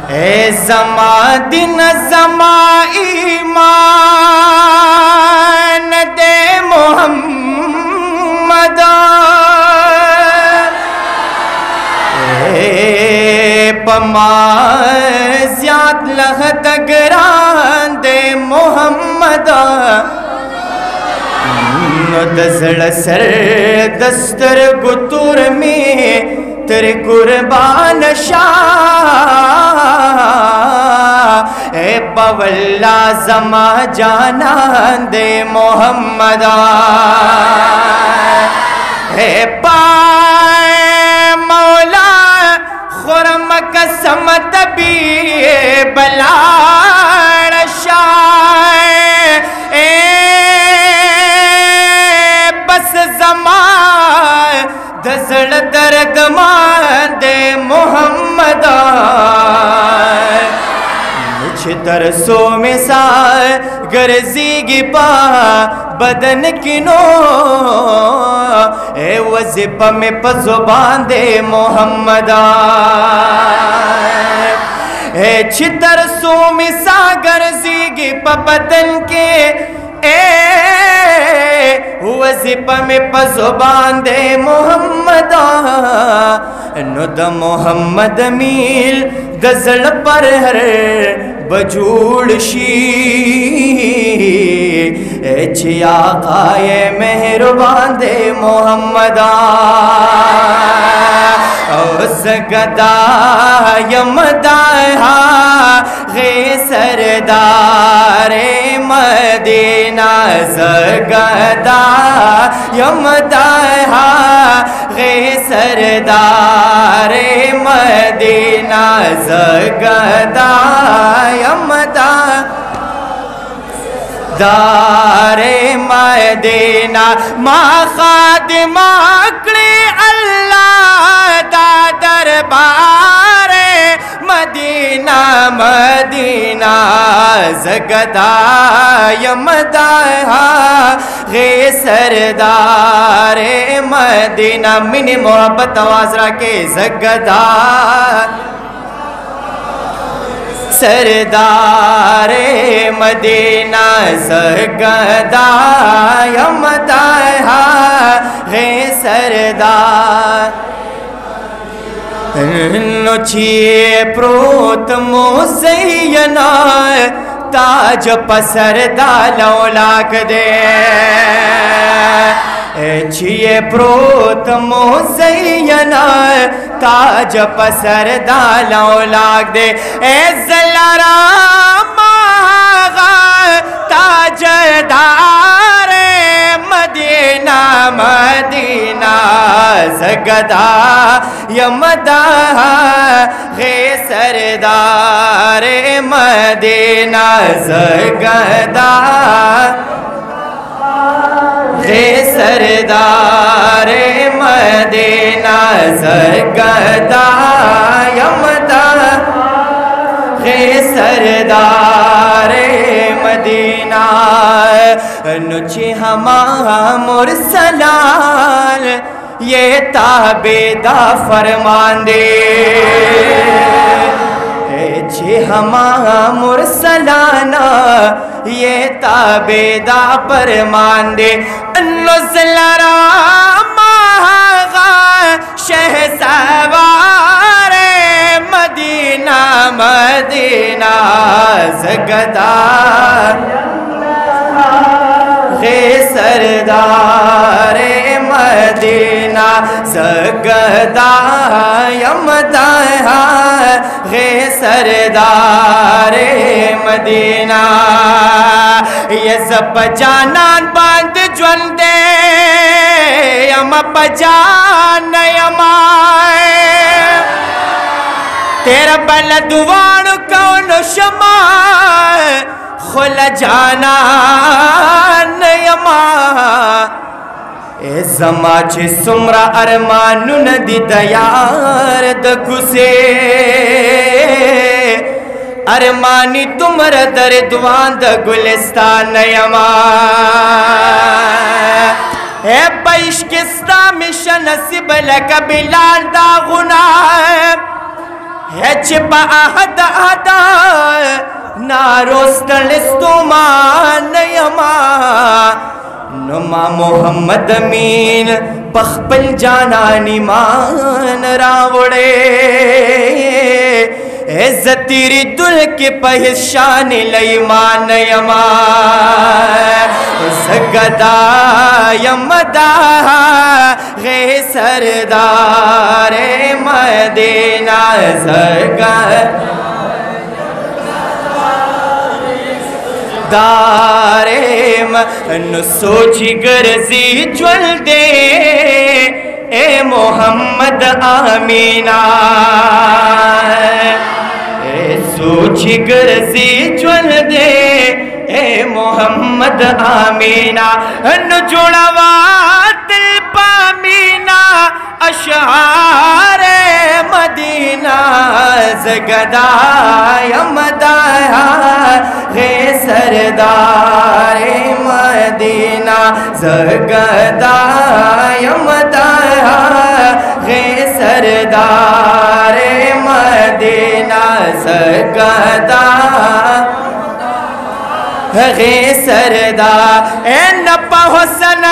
اے زما دن زما ایمان دے محمد اے پما زیاد لہد گران دے محمد دزڑ سر دستر گتور میں تیرے قربان شاہ اے پولا زما جانان دے محمد اے پائے مولا خرم قسم تبی بلار شاہ اے بس زمان دزڑ درد مان دے محمد مجھ ترسو میں سائے گرزی گی پا بدن کنو اے وظیفہ میں پزبان دے محمد اے چھتر سو میں سا گرزی گی پا بدن کے اے وظیفہ میں پزبان دے محمد نو دا محمد میل دزڑ پر ہر بجوڑ شی اے چھی آقائے مہربان دے محمد زگدا یمدائہا غی سردار مدینہ زگدا یمدائہا غی سردار مدینہ زگدا دار مدینہ ما خادم اکڑی اللہ دا دربار مدینہ مدینہ زگدا یمدائہا غی سردار مدینہ منی محبت آواز رکھے زگدا سردار مدینہ زگدا یمدائہا غی سردار نوچیے پروت موزینہ تاج پسر دالو لاک دے چھیے پروت موزینہ تاج پسر دالو لاک دے اے زلرام آغا تاج دار مدینہ مدینہ زگدا یمدائہا غی سردار مدینہ زگدا غی سردار مدینہ زگدا یمدائہا غی سردار مدینہ نچی ہما مرسلان یہ تابیدہ فرمان دے چھے ہما مرسلانا یہ تابیدہ فرمان دے نزل رام آغا شہ سوار مدینہ مدینہ زگدا غی سردار مدینہ زگدا یمدائہا غی سردار مدینہ یہ زب جانان باند جون دے یم پجان یمائے تیرا بلدوان کون شمائے خل جانان یمائے اے زما چھ سمرا ارمانو ندی دیار دکھسے ارمانی تمر دردوان دا گلستان یما اے عشق استا مشن نصیب لکا بلال دا غنائم ہے چپا احد ادا ناروستلستو مان یما نما محمد امین پخپل جانانی مان راوڑے عزت تیری دل کے پہشان لیمان یما زگدا یمدا غی سردار مدینہ داریم نسوچی گرزی جول دے اے محمد آمینہ اے سوچی گرزی جول دے اے محمد آمینہ نجوڑوا دل پامینہ اشعار مدینہ زگدا یمدا غی سردار مدینہ زگدا یمدا غی سردار مدینہ زگدا غی سردار اے نپا حسن